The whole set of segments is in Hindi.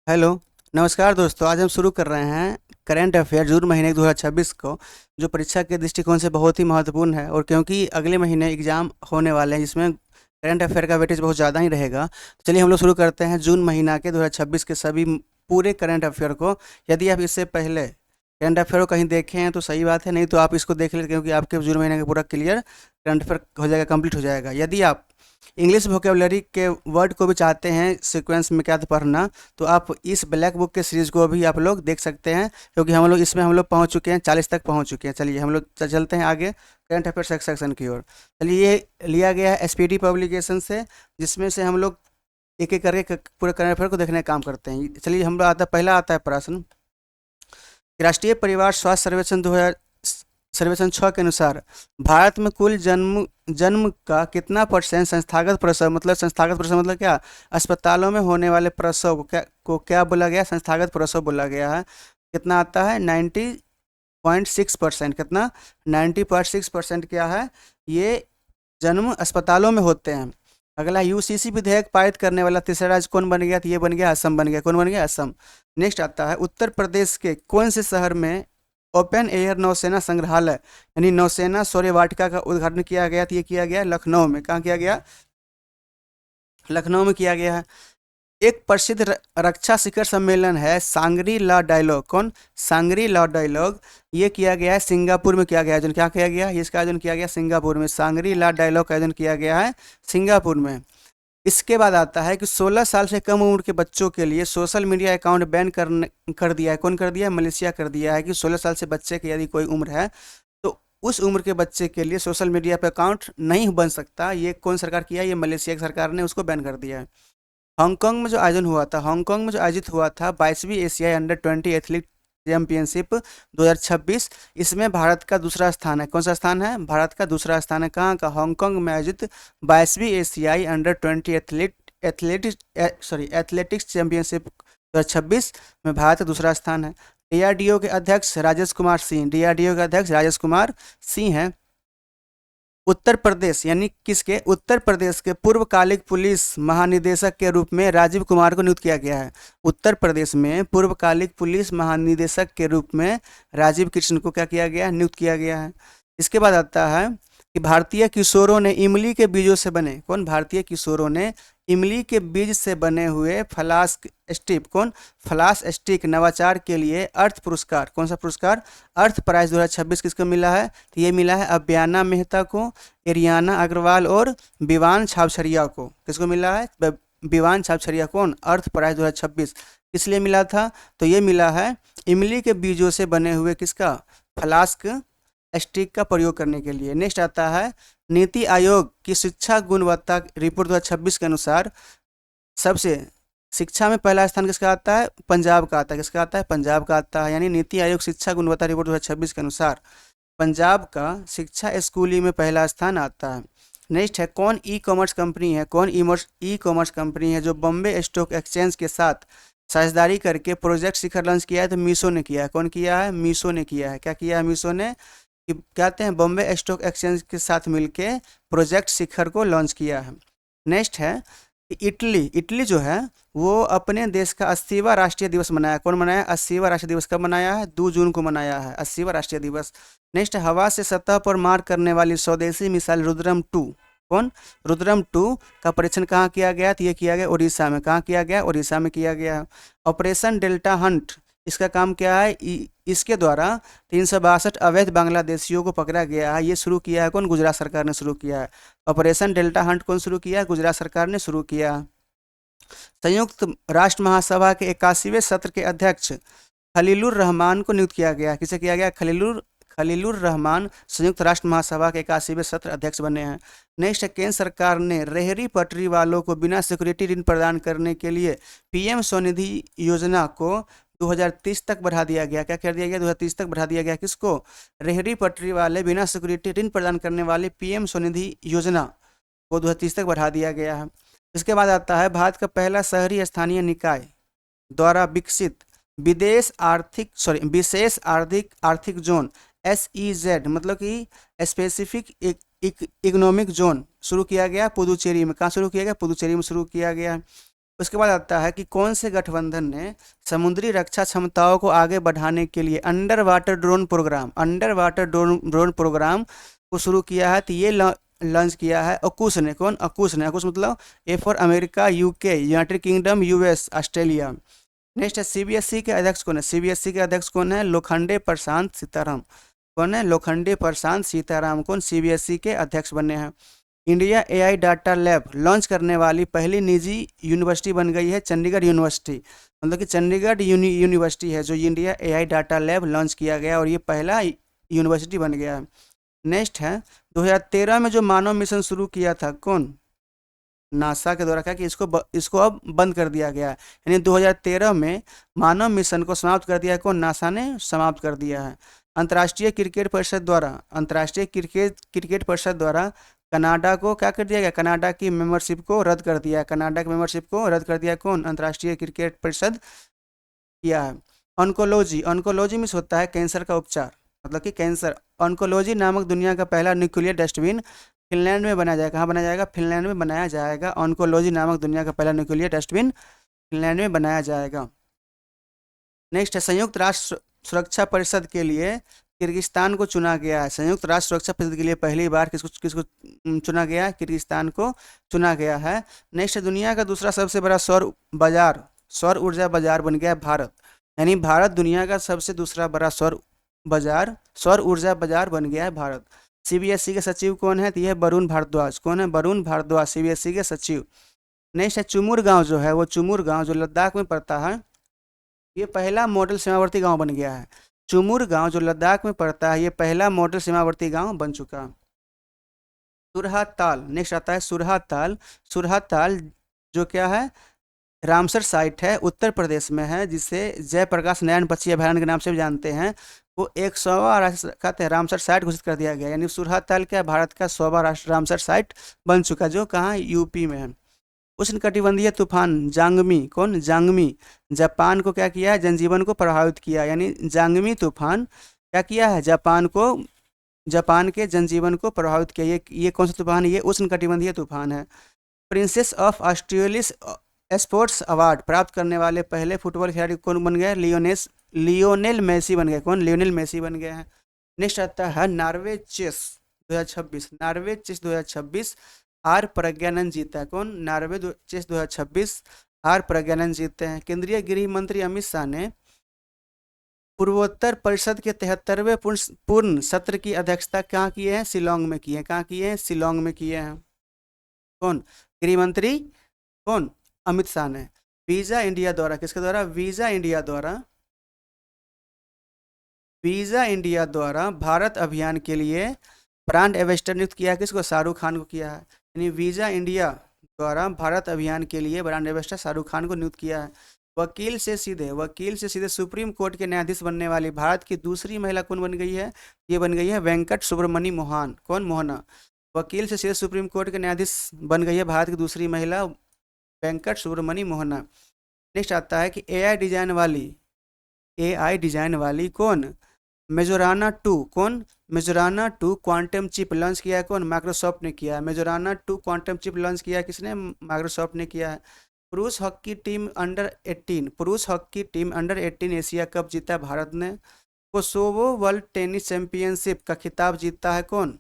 हेलो। नमस्कार दोस्तों, आज हम शुरू कर रहे हैं करंट अफेयर जून महीने 2026 को, जो परीक्षा के दृष्टिकोण से बहुत ही महत्वपूर्ण है। और क्योंकि अगले महीने एग्जाम होने वाले हैं जिसमें करंट अफेयर का वेटेज बहुत ज़्यादा ही रहेगा, तो चलिए हम लोग शुरू करते हैं जून महीना के 2026 के सभी पूरे करंट अफेयर को। यदि आप इससे पहले करंट अफेयर को कहीं देखे हैं तो सही बात है, नहीं तो आप इसको देख लें, क्योंकि आपके जून महीने का पूरा क्लियर करंट अफेयर हो जाएगा, कंप्लीट हो जाएगा। यदि आप इंग्लिश वोकेबलरी के वर्ड को भी चाहते हैं सीक्वेंस में क्या पढ़ना, तो आप इस ब्लैक बुक के सीरीज़ को भी आप लोग देख सकते हैं, क्योंकि हम लोग पहुंच चुके हैं, 40 तक पहुंच चुके हैं। चलिए हम लोग चलते हैं आगे करंट अफेयर सेक्शन की ओर। चलिए, ये लिया गया है एसपीडी पब्लिकेशन से, जिसमें से हम लोग एक एक करके पूरे करंट अफेयर को देखने का काम करते हैं। चलिए, हम लोग पहला आता है प्रश्न। राष्ट्रीय परिवार स्वास्थ्य सर्वेक्षण 2000 सर्वेक्षण 6 के अनुसार भारत में कुल जन्म जन्म का कितना परसेंट संस्थागत प्रसव, मतलब संस्थागत प्रसव मतलब क्या, अस्पतालों में होने वाले प्रसव को क्या बोला गया, संस्थागत प्रसव बोला गया है। कितना आता है? 90.6%। कितना? 90.6% क्या है ये, जन्म अस्पतालों में होते हैं। अगला, यूसीसी विधेयक पारित करने वाला तीसरा राज्य कौन बन गया? तो ये बन गया असम बन गया। कौन बन गया? असम। नेक्स्ट आता है, उत्तर प्रदेश के कौन से शहर में ओपन एयर नौसेना संग्रहालय यानी नौसेना शौर्य वाटिका का उद्घाटन किया गया? तो ये किया गया लखनऊ में। कहाँ किया गया? लखनऊ में किया गया है। एक प्रसिद्ध रक्षा शिखर सम्मेलन है सांग्री ला डायलॉग। कौन? सांग्री ला डायलॉग। ये किया गया है सिंगापुर में। किया गया आयोजन? क्या किया गया? इसका आयोजन किया गया सिंगापुर में। सांग्री ला डायलॉग का आयोजन किया गया है सिंगापुर में। इसके बाद आता है कि 16 साल से कम उम्र के बच्चों के लिए सोशल मीडिया अकाउंट बैन कर दिया है। कौन कर दिया है? मलेशिया कर दिया है कि 16 साल से बच्चे की यदि कोई उम्र है तो उस उम्र के बच्चे के लिए सोशल मीडिया पे अकाउंट नहीं बन सकता। ये कौन सरकार किया है? ये मलेशिया की सरकार ने उसको बैन कर दिया है। हांगकांग में जो आयोजन हुआ था, हांगकांग में जो आयोजित हुआ था 22वीं एशियाई अंडर 20 एथलीट चैंपियनशिप 2026, इसमें भारत का दूसरा स्थान है। कौन सा स्थान है? भारत का दूसरा स्थान है। कहाँ का? हांगकांग में आयोजित 22वीं एशियाई अंडर 20 एथलेटिक्स चैंपियनशिप 2026 में भारत का दूसरा स्थान है। डीआरडीओ के अध्यक्ष राजेश कुमार सिंह, डीआरडीओ के अध्यक्ष राजेश कुमार सिंह हैं। उत्तर प्रदेश यानी किसके? उत्तर प्रदेश के पूर्वकालिक पुलिस महानिदेशक के रूप में राजीव कुमार को नियुक्त किया गया है। उत्तर प्रदेश में पूर्वकालिक पुलिस महानिदेशक के रूप में राजीव कृष्ण को क्या किया गया? नियुक्त किया गया है। इसके बाद आता है कि भारतीय किशोरों ने इमली के बीजों से बने, कौन? भारतीय किशोरों ने इमली के बीज से बने हुए फ्लास्क स्टिक, कौन? फ्लास स्टिक नवाचार के लिए अर्थ पुरस्कार, कौन सा पुरस्कार? अर्थ प्राइज 2026 किसको मिला है? तो ये मिला है अव्याना मेहता को, एरियाना अग्रवाल और विवान छाबछरिया को। किसको मिला है? विवान छाबछरिया। कौन? अर्थ प्राइज 2026 किस लिए मिला था? तो ये मिला है इमली के बीजों से बने हुए किसका? फ्लास्क स्टिक का प्रयोग करने के लिए। नेक्स्ट आता है, नीति आयोग की शिक्षा गुणवत्ता रिपोर्ट 2026 के अनुसार सबसे शिक्षा में पहला स्थान किसका आता है? पंजाब का आता है। किसका आता है? पंजाब का आता है। यानी नीति आयोग शिक्षा गुणवत्ता रिपोर्ट 2026 के अनुसार पंजाब का शिक्षा स्कूली में पहला स्थान आता है। नेक्स्ट है, कौन ई कॉमर्स कंपनी है? कौन ई कॉमर्स कंपनी है जो बॉम्बे स्टॉक एक्सचेंज के साथ साझेदारी करके प्रोजेक्ट शिखर लॉन्च किया है? तो मीशो ने किया है। कौन किया है? मीशो ने किया है। क्या किया है मीशो ने? कि कहते हैं बॉम्बे स्टॉक एक्सचेंज के साथ मिलके प्रोजेक्ट शिखर को लॉन्च किया है। नेक्स्ट है कि इटली, इटली जो है वो अपने देश का 80वां राष्ट्रीय दिवस मनाया। कौन मनाया? 80वां राष्ट्रीय दिवस कब मनाया है? 2 जून को मनाया है 80वां राष्ट्रीय दिवस। नेक्स्ट, हवा से सतह पर मार करने वाली स्वदेशी मिसाइल रुद्रम 2, कौन? रुद्रम 2 का परीक्षण कहाँ किया गया? तो ये किया गया उड़ीसा में। कहाँ किया गया? उड़ीसा में किया गया है। ऑपरेशन डेल्टा हंट, इसका काम क्या है? इसके द्वारा 362 अवैध बांग्लादेशियों को पकड़ा गया है। ये शुरू किया है कौन? गुजरात सरकार ने शुरू किया है। ऑपरेशन डेल्टा हंट कौन शुरू किया है? गुजरात सरकार ने शुरू किया। संयुक्त राष्ट्र महासभा के 81वें सत्र के अध्यक्ष खलीलुर रहमान को नियुक्त किया गया। किसे किया गया? खलीलुर रहमान संयुक्त राष्ट्र महासभा के 81वें सत्र अध्यक्ष बने हैं। नेक्स्ट, केंद्र सरकार ने रेहड़ी पटरी वालों को बिना सिक्योरिटी ऋण प्रदान करने के लिए पीएम स्वनिधि योजना को 2030 तक बढ़ा दिया गया। क्या कर दिया गया? 2030 तक बढ़ा दिया गया। किसको? रेहड़ी पटरी वाले बिना सिक्योरिटी ऋण प्रदान करने वाले पीएम स्वनिधि योजना को 2030 तक बढ़ा दिया गया है। इसके बाद आता है, भारत का पहला शहरी स्थानीय निकाय द्वारा विकसित विशेष आर्थिक जोन SEZ, मतलब कि स्पेसिफिक इकोनॉमिक जोन शुरू किया गया पुदुचेरी में। कहाँ शुरू किया गया? पुदुचेरी में शुरू किया गया। उसके बाद आता है कि कौन से गठबंधन ने समुद्री रक्षा क्षमताओं को आगे बढ़ाने के लिए अंडर वाटर ड्रोन प्रोग्राम को शुरू किया है। तो ये लॉन्च किया है अकुश ने। कौन? अकुश ने। अकुश मतलब A for America, UK, United kingdom, US, Australia. Next है सीबीएसई के अध्यक्ष कौन है? सीबीएसई के अध्यक्ष कौन है? लोखंडे प्रशांत सीताराम। कौन है? लोखंडे प्रशांत सीताराम कौन सीबीएसई के अध्यक्ष बने हैं। India AI data lab launch करने वाली पहली निजी यूनिवर्सिटी बन गई है चंडीगढ़ यूनिवर्सिटी। मतलब कि चंडीगढ़ यूनिवर्सिटी है जो India AI data lab launch किया गया और ये पहला यूनिवर्सिटी बन गया है। नेक्स्ट है 2013 में जो मानव मिशन शुरू किया था कौन? नासा के द्वारा क्या कि इसको अब बंद कर दिया गया है। यानी 2013 में मानव मिशन को समाप्त कर दिया है कौन? नासा ने समाप्त कर दिया है। अंतर्राष्ट्रीय क्रिकेट परिषद द्वारा कनाडा को क्या कर दिया गया? कनाडा की मेंबरशिप को रद्द कर दिया है। कनाडा की मेंबरशिप को रद्द कर दिया कौन? अंतर्राष्ट्रीय क्रिकेट परिषद किया है। ऑन्कोलॉजी में होता है कैंसर का उपचार, मतलब कि कैंसर। ऑन्कोलॉजी नामक दुनिया का पहला न्यूक्लियर डस्टबिन फिनलैंड में बनाया जाएगा। कहाँ बनाया जाएगा? फिनलैंड में बनाया जाएगा। ऑन्कोलॉजी नामक दुनिया का पहला न्यूक्लियर डस्टबिन फिनलैंड में बनाया जाएगा। नेक्स्ट है संयुक्त राष्ट्र सुरक्षा परिषद के लिए किर्गिस्तान को चुना गया है। संयुक्त राष्ट्र सुरक्षा परिषद के लिए पहली बार किसको किसको चुना गया है? किर्गिस्तान को चुना गया है। नेक्स्ट है दुनिया का दूसरा सबसे बड़ा सौर ऊर्जा बाजार बन गया है भारत। यानी भारत दुनिया का सबसे दूसरा बड़ा सौर ऊर्जा बाजार बन गया है भारत। सीबीएसई के सचिव कौन है? तो यह वरुण भारद्वाज। कौन है? वरुण भारद्वाज सीबीएसई के सचिव। नेक्स्ट है चुमुर गांव जो है, वो चुमुर गांव जो लद्दाख में पड़ता है, ये पहला मॉडल सीमावर्ती गांव बन गया है। चुमुर गांव जो लद्दाख में पड़ता है, ये पहला मॉडल सीमावर्ती गांव बन चुका। सुरहा ताल। नेक्स्ट आता है सुरहा ताल। सुरहा ताल जो क्या है? रामसर साइट है, उत्तर प्रदेश में है, जिसे जयप्रकाश नयन पक्षी अभयारण्य के नाम से भी जानते हैं। वो 100वां राष्ट्रीय रामसर साइट घोषित कर दिया गया। यानी सुरहा ताल क्या? भारत का 100वां रामसर साइट बन चुका, जो कहाँ? यूपी में है। उष्णकटिबंधीय तूफान जांगमी। कौन? जांगमी जापान को क्या किया है? जनजीवन को प्रभावित किया। यानी जांगमी तूफान क्या किया है? जापान के जनजीवन को प्रभावित किया। ये कौन सा तूफान है? ये उष्णकटिबंधीय तूफान है। Princess of australis sports award प्राप्त करने वाले पहले फुटबॉल खिलाड़ी कौन बन गए? लियोनेल मेसी बन गए। कौन? लियोनेल मेसी बन गए हैं। नेक्स्ट आता है Norway chess 2026। Norway chess 2026 R Praggnanandhaa जीता है। कौन? नॉर्वे चेस 2026 आर प्रज्ञानंद जीते हैं। केंद्रीय गृह मंत्री अमित शाह ने पूर्वोत्तर परिषद के 73वें पूर्ण सत्र की अध्यक्षता कहाँ किए हैं? शिलोंग में किए हैं। कहाँ किए हैं? शिलोंग में किए हैं। कौन? गृह मंत्री कौन? अमित शाह ने। वीजा इंडिया द्वारा, किसके द्वारा? वीजा इंडिया द्वारा भारत अभियान के लिए ब्रांड एम्बेसडर नियुक्त किया है। किसको? शाहरुख खान को किया है। यानी वीजा इंडिया द्वारा भारत अभियान के लिए ब्रांड एम्बेसडर शाहरुख खान को नियुक्त किया है। वकील से सीधे सुप्रीम कोर्ट के न्यायाधीश बनने वाली भारत की दूसरी महिला कौन बन गई है? ये बन गई है वेंकट सुब्रमणी मोहन। कौन? मोहना। वकील से सीधे सुप्रीम कोर्ट के न्यायाधीश बन गई है भारत की दूसरी महिला वेंकट सुब्रमणी मोहना। नेक्स्ट आता है कि एआई डिजाइन वाली कौन? मेजोराना 2। कौन? मेजोराना 2 क्वांटम चिप लॉन्च किया है। कौन? माइक्रोसॉफ्ट ने किया है। मेजोराना 2 क्वांटम चिप लॉन्च किया है। किसने? माइक्रोसॉफ्ट ने किया है। पुरुष hockey team under 18 Asia cup जीता भारत ने। कोसोवो वर्ल्ड टेनिस चैंपियनशिप का खिताब जीता है कौन?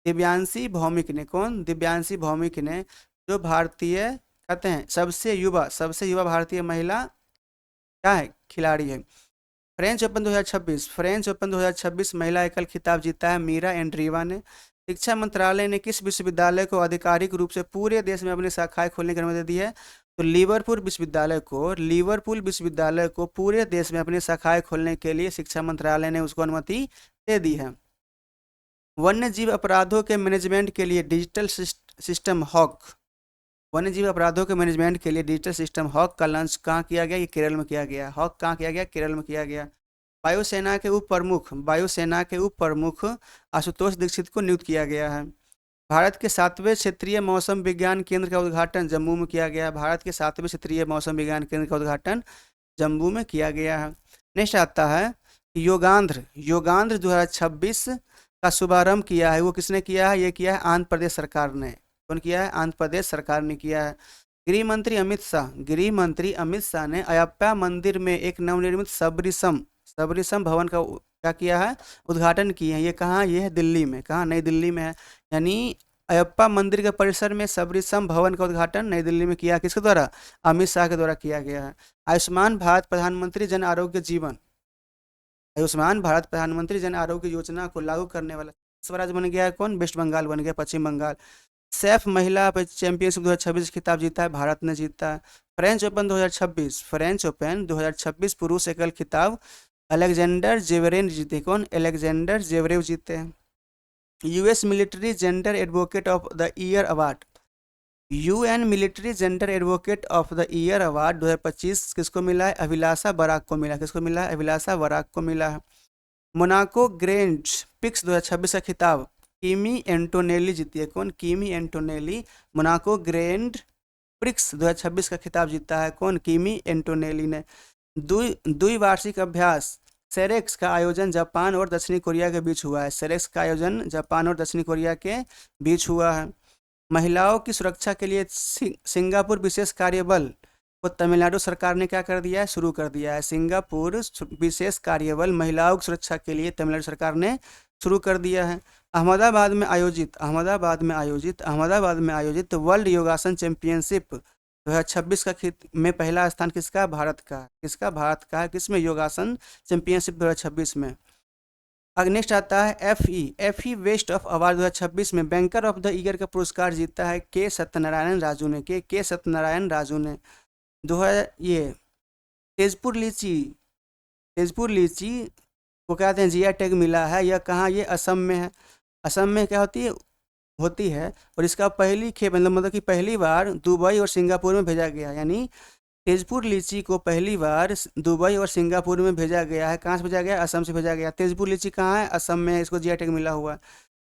दिव्यांशी भौमिक ने। कौन? दिव्यांशी भौमिक ने, जो भारतीय कहते हैं सबसे युवा भारतीय महिला क्या है? खिलाड़ी है। फ्रेंच ओपन 2026 महिला एकल खिताब जीता है मीरा एंड्रीवा ने। शिक्षा मंत्रालय ने किस विश्वविद्यालय को आधिकारिक रूप से पूरे देश में अपनी शाखाएं खोलने की अनुमति दी है? तो लिवरपूल विश्वविद्यालय को पूरे देश में अपनी शाखाएं खोलने के लिए शिक्षा मंत्रालय ने उसको अनुमति दे दी है। वन्य जीव अपराधों के मैनेजमेंट के लिए डिजिटल सिस्टम हॉक का लॉन्च कहाँ किया गया? ये केरल में किया गया। हॉक कहाँ किया गया? केरल में किया गया। वायुसेना के उप प्रमुख आशुतोष दीक्षित को नियुक्त किया गया है। भारत के 7वें क्षेत्रीय मौसम विज्ञान केंद्र का उद्घाटन जम्मू में किया गया। भारत के 7वें क्षेत्रीय मौसम विज्ञान केंद्र का उद्घाटन जम्मू में किया गया है। नेक्स्ट आता है योगांध्र 2026 का शुभारंभ किया है। वो किसने किया है? ये किया है आंध्र प्रदेश सरकार ने। कौन किया है? आंध्र प्रदेश सरकार ने किया है। गृह मंत्री अमित शाह ने अयप्पा मंदिर में एक नवनिर्मित सबरिसम सबरिसम भवन का क्या किया है, उद्घाटन किए हैं। ये कहाँ, ये है दिल्ली में, कहाँ, नई दिल्ली में है। यानी अयप्पा मंदिर के परिसर में सबरिसम भवन का उद्घाटन नई दिल्ली में किया, किसके द्वारा, अमित शाह के द्वारा किया गया है। आयुष्मान भारत प्रधानमंत्री जन आरोग्य जीवन आयुष्मान भारत प्रधानमंत्री जन आरोग्य योजना को लागू करने वाला स्वराज बन गया है कौन, वेस्ट बंगाल बन गया, पश्चिम बंगाल। सैफ महिला चैंपियनशिप 2026 खिताब जीता है, भारत ने जीता है। फ्रेंच ओपन 2026 पुरुष एकल खिताब अलेक्जेंडर जेवरेव जीते, कौन, अलेक्जेंडर जेवरेव जीते हैं। US military gender advocate of the year award UN military gender advocate of the year award 2025 किसको मिला है, अभिलाषा बराक को मिला, किसको मिला है, अभिलाषा बराक को मिला है। मोनाको ग्रैंड पिक्स 2026 का खिताब किमी एंटोनेली जीती है, कौन, Kimi Antonelli. Monaco grand prix 2026 का खिताब जीता है कौन, किमी एंटोनेली ने। द्विवार्षिक अभ्यास सेरेक्स का आयोजन जापान और दक्षिणी कोरिया के बीच हुआ है। सेरेक्स का आयोजन जापान और दक्षिणी कोरिया के बीच हुआ है। महिलाओं की सुरक्षा के लिए सिंगापुर विशेष कार्यबल को तमिलनाडु सरकार ने क्या कर दिया है, शुरू कर दिया है। सिंगापुर विशेष कार्यबल महिलाओं की सुरक्षा के लिए तमिलनाडु सरकार ने शुरू कर दिया है। अहमदाबाद में आयोजित वर्ल्ड योगासन चैंपियनशिप 2026 का में पहला स्थान किसका, भारत का है, किसमें, योगासन चैंपियनशिप 2026 में। अब नेक्स्ट आता है F E west of award 2026 में बैंकर ऑफ द ईयर का पुरस्कार जीता है के सत्यनारायण राजू ने। ये तेजपुर लीची को कहते हैं जीआई टैग मिला है। यह कहाँ, ये असम में है। असम में क्या होती है और इसका पहली खेप मतलब कि पहली बार दुबई और सिंगापुर में भेजा गया। यानी तेजपुर लीची को पहली बार दुबई और सिंगापुर में भेजा गया है। कहाँ से भेजा गया, असम से भेजा गया। तेजपुर लीची कहाँ है, असम में है, इसको जीआई टैग मिला हुआ है।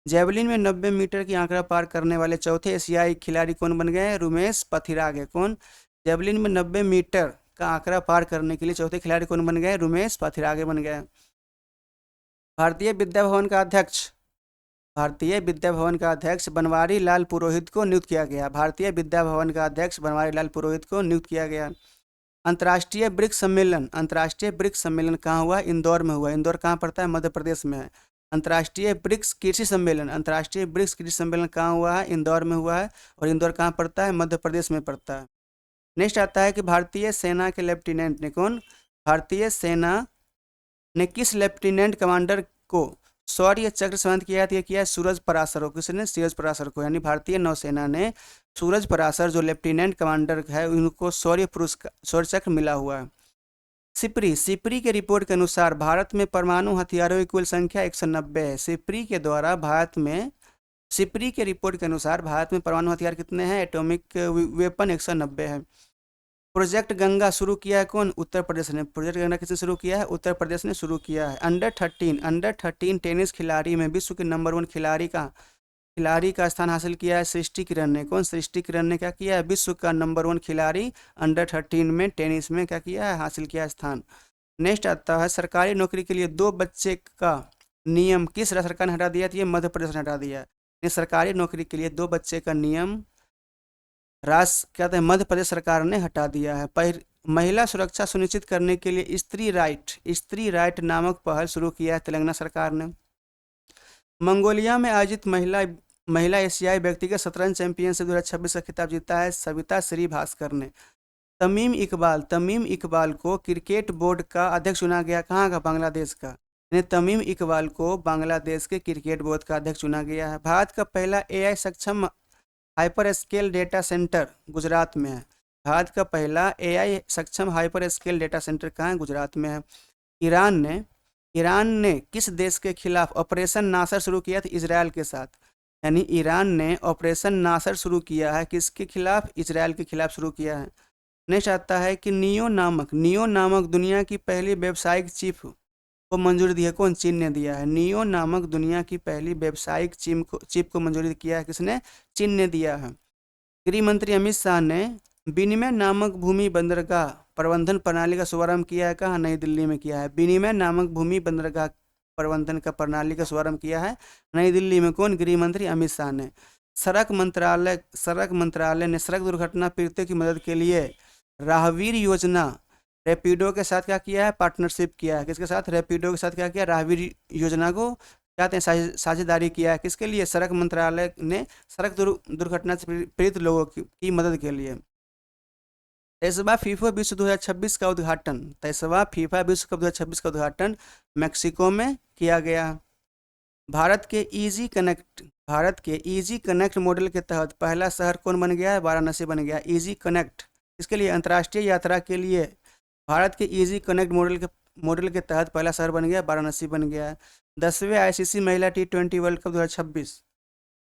जेवलिन में 90 मीटर की आंकड़ा पार करने वाले चौथे एशियाई खिलाड़ी कौन बन गए, रुमेश पथिराग है, कौन, जेवलिन में 90 मीटर का आंकड़ा पार करने के लिए चौथे खिलाड़ी कौन बन गए, रुमेश पथिरागे बन गए। भारतीय विद्या भवन का अध्यक्ष बनवारी लाल पुरोहित को नियुक्त किया गया। अंतर्राष्ट्रीय ब्रिक्स सम्मेलन कहाँ हुआ, इंदौर में हुआ। इंदौर कहाँ पड़ता है, मध्य प्रदेश में है। अंतर्राष्ट्रीय ब्रिक्स कृषि सम्मेलन कहाँ हुआ है, इंदौर में हुआ है। और इंदौर कहाँ पड़ता है, मध्य प्रदेश में पड़ता है। नेक्स्ट आता है कि भारतीय सेना के लेफ्टिनेंट ने कौन, भारतीय सेना ने किस लेफ्टिनेंट कमांडर को शौर्य चक्र सम्मानित किया है, सूरज पराशर को। किसने, सूरज पराशर को। यानी भारतीय नौसेना ने सूरज पराशर जो लेफ्टिनेंट कमांडर है उनको शौर्य चक्र मिला हुआ है। सिपरी के रिपोर्ट के अनुसार भारत में परमाणु हथियारों की कुल संख्या 190 है। सिपरी के रिपोर्ट के अनुसार भारत में परमाणु हथियार कितने हैं, एटॉमिक वेपन 190 है। प्रोजेक्ट गंगा शुरू किया है कौन, उत्तर प्रदेश ने। प्रोजेक्ट गंगा किसने शुरू किया है, उत्तर प्रदेश ने शुरू किया है। अंडर 13 टेनिस खिलाड़ी में विश्व के नंबर 1 खिलाड़ी का स्थान हासिल किया है सृष्टि किरण ने। कौन, सृष्टि किरण ने क्या किया है, विश्व का नंबर 1 खिलाड़ी अंडर 13 में टेनिस में क्या किया है, हासिल किया है स्थान। नेक्स्ट आता है सरकारी नौकरी के लिए 2 बच्चे का नियम किस राज्य सरकार ने हटा दिया, ये मध्य प्रदेश ने हटा दिया है। सरकारी नौकरी के लिए 2 बच्चे का नियम कहते हैं मध्य प्रदेश सरकार ने हटा दिया है। महिला सुरक्षा सुनिश्चित करने के लिए स्त्री राइट नामक पहल शुरू किया है तेलंगाना सरकार ने। मंगोलिया में आयोजित महिला एशियाई व्यक्तिगत शतरंज चैंपियनशिप 2026 का खिताब जीता है सविता श्री भास्कर ने। तमीम इकबाल को क्रिकेट बोर्ड का अध्यक्ष चुना गया, कहाँ का, बांग्लादेश का। तमीम इकबाल को बांग्लादेश के क्रिकेट बोर्ड का अध्यक्ष चुना गया है। भारत का पहला एआई सक्षम hyper scale data centre Gujarat में है। भारत का पहला एआई सक्षम हाइपर स्केल डेटा सेंटर कहाँ है, गुजरात में है। ईरान ने किस देश के खिलाफ ऑपरेशन नासर शुरू किया था, इजरायल के साथ। यानी ईरान ने ऑपरेशन नासर शुरू किया है, किसके खिलाफ, इजरायल के खिलाफ शुरू किया है। नेक्स्ट आता है कि नियो नामक दुनिया की पहली व्यावसायिक चिप को मंजूरी दी है, कौन, चीन ने दिया है। नियो नामक दुनिया की पहली व्यावसायिक चिप को मंजूरी किया है, किसने, चीन ने दिया है। गृह मंत्री अमित शाह ने विनिमय नामक भूमि बंदरगाह प्रबंधन प्रणाली का शुभारंभ किया है, कहाँ, नई दिल्ली में किया है। विनिमय नामक भूमि बंदरगाह प्रबंधन का प्रणाली का शुभारंभ किया है नई दिल्ली में, कौन, गृह मंत्री अमित शाह ने। सड़क मंत्रालय ने सड़क दुर्घटना पीड़ितों की मदद के लिए राहवीर योजना रैपिडो के साथ क्या किया है, पार्टनरशिप किया है। किसके साथ, रैपिडो के साथ क्या किया, राहवीर योजना को क्या कहते हैं, साझेदारी किया है। किसके लिए, सड़क मंत्रालय ने सड़क दुर्घटना से पीड़ित लोगों की मदद के लिए। 23वां फीफा विश्व 2026 का उद्घाटन, 23वां फीफा विश्व कप 2026 का उद्घाटन मैक्सिको में किया गया। भारत के इजी कनेक्ट मॉडल के तहत पहला शहर कौन बन गया है, वाराणसी बन गया। इजी कनेक्ट इसके लिए, अंतर्राष्ट्रीय यात्रा के लिए भारत के इजी कनेक्ट मॉडल के तहत पहला शहर बन गया, वाराणसी बन गया। 10वें आईसीसी महिला T20 वर्ल्ड कप 2026,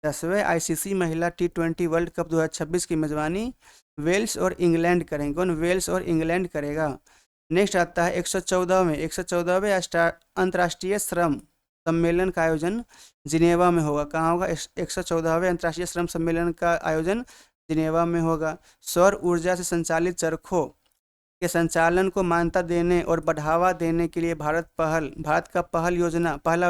10वें आईसीसी महिला T20 वर्ल्ड कप 2026 की मेजबानी वेल्स और इंग्लैंड करेंगे। कौन, वेल्स और इंग्लैंड करेगा। नेक्स्ट आता है 114वें अंतर्राष्ट्रीय श्रम सम्मेलन का आयोजन जिनेवा में होगा। कहाँ होगा, 114वें अंतर्राष्ट्रीय श्रम सम्मेलन का आयोजन जिनेवा में होगा। सौर ऊर्जा से संचालित चरखों के संचालन को मान्यता देने और बढ़ावा देने के लिए भारत का पहला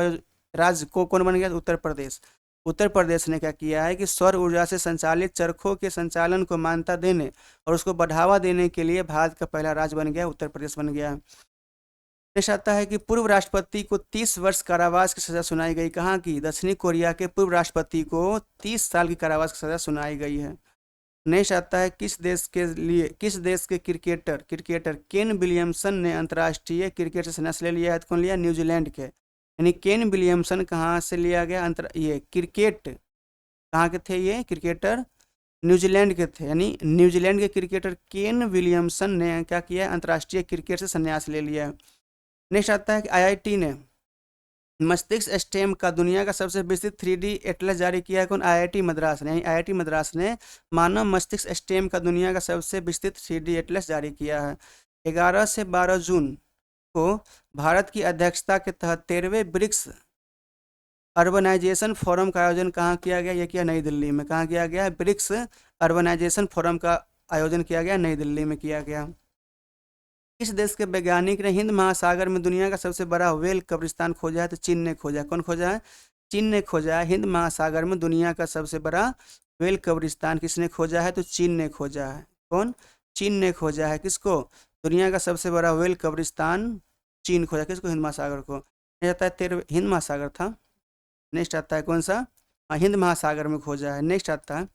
राज्य को कौन बन गया, उत्तर प्रदेश। उत्तर प्रदेश ने क्या किया है कि सौर ऊर्जा से संचालित चरखों के संचालन को मान्यता देने और उसको बढ़ावा देने के लिए भारत का पहला राज्य बन गया, उत्तर प्रदेश बन गया। नेक्स्ट आता है कि पूर्व राष्ट्रपति को 30 वर्ष कारावास की सजा सुनाई गई। कहाँ की, दक्षिणी कोरिया के पूर्व राष्ट्रपति को 30 साल की कारावास की सजा सुनाई गई है। नेक्स्ट आता है किस देश के क्रिकेटर केन विलियमसन ने अंतर्राष्ट्रीय क्रिकेट से संन्यास ले लिया है। कौन लिया, न्यूजीलैंड के, यानी केन विलियमसन कहाँ से लिया गया, ये क्रिकेट कहाँ के थे, ये क्रिकेटर न्यूजीलैंड के थे, यानी न्यूजीलैंड के क्रिकेटर केन विलियमसन ने क्या किया, अंतर्राष्ट्रीय क्रिकेट से संन्यास ले लिया। नेक्स्ट आता है कि आईआईटी ने मस्तिष्क स्टेम का दुनिया का सबसे विस्तृत 3D एटलस जारी किया है। कौन, आईआईटी मद्रास ने, आईआईटी मद्रास ने मानव मस्तिष्क स्टेम का दुनिया का सबसे विस्तृत 3D एटलस जारी किया है। 11 से 12 जून को भारत की अध्यक्षता के तहत 13वें ब्रिक्स अर्बनाइजेशन फोरम का आयोजन कहाँ किया गया, यह किया नई दिल्ली में। कहाँ किया गया, ब्रिक्स अर्बनाइजेशन फोरम का आयोजन किया गया, नई दिल्ली में किया गया। किस देश के वैज्ञानिक ने हिंद महासागर में दुनिया का सबसे बड़ा व्हेल कब्रिस्तान खोजा है, तो चीन ने खोजा है। कौन खोजा है, चीन ने खोजा है। हिंद महासागर में दुनिया का सबसे बड़ा व्हेल कब्रिस्तान किसने खोजा है, तो चीन ने खोजा है। कौन, चीन ने खोजा है। किसको, दुनिया का सबसे बड़ा व्हेल कब्रिस्तान चीन खोजा, किसको, हिंद महासागर को। आता है हिंद महासागर था। नेक्स्ट आता है कौन सा, हिंद महासागर में खोजा है। नेक्स्ट आता है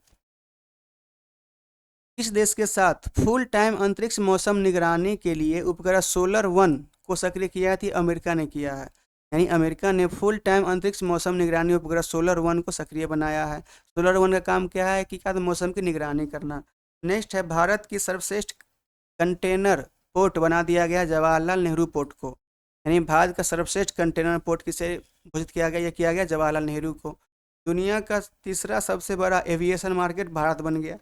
किस देश के साथ फुल टाइम अंतरिक्ष मौसम निगरानी के लिए उपग्रह सोलर वन को सक्रिय किया थी, अमेरिका ने किया है। यानी अमेरिका ने फुल टाइम अंतरिक्ष मौसम निगरानी उपग्रह सोलर वन को सक्रिय बनाया है। सोलर वन का काम क्या है कि क्या, मौसम की निगरानी करना। नेक्स्ट है भारत की सर्वश्रेष्ठ कंटेनर पोर्ट बना दिया गया जवाहरलाल नेहरू पोर्ट को। यानी भारत का सर्वश्रेष्ठ कंटेनर पोर्ट किसे घोषित किया गया, यह किया गया जवाहरलाल नेहरू को। दुनिया का तीसरा सबसे बड़ा एविएशन मार्केट भारत बन गया।